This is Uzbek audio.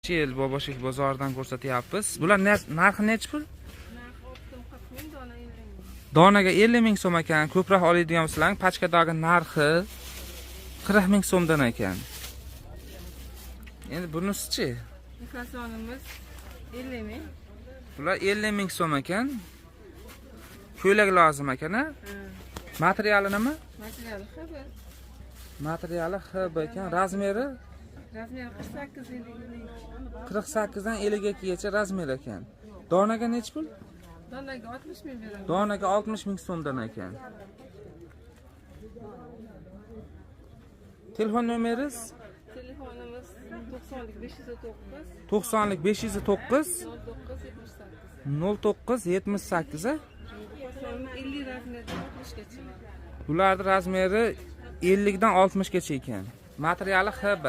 necha yil Boboshev bozoridan ko'rsatyapmiz. Bular narxi necha pul? Donaga 50 ming so'm ekan. Ko'proq oladigan bo'lsalaring, pachkadagi narxi 40 ming so'mdan ekan. Endi bunisi-chi? Inflyatsionimiz 50 ming. Bular 50 ming so'm ekan. Ko'ylak lozim ekan-a? Materiali nima? Materiali HB. Materiali HB ekan. Razmeri? Razmeri 48 dan 52 gacha razmer ekan. Donaga necha pul? Donaga 60 ming beramiz. Donaga 60 ming so'mdan ekan. Telefon nomeringiz? Telefonimiz 90lik 509 90lik 509 0978. 0978 a? 50 razmerdan 60 gacha. Bularning razmeri 50 dan 60 gacha ekan. Materiali HB.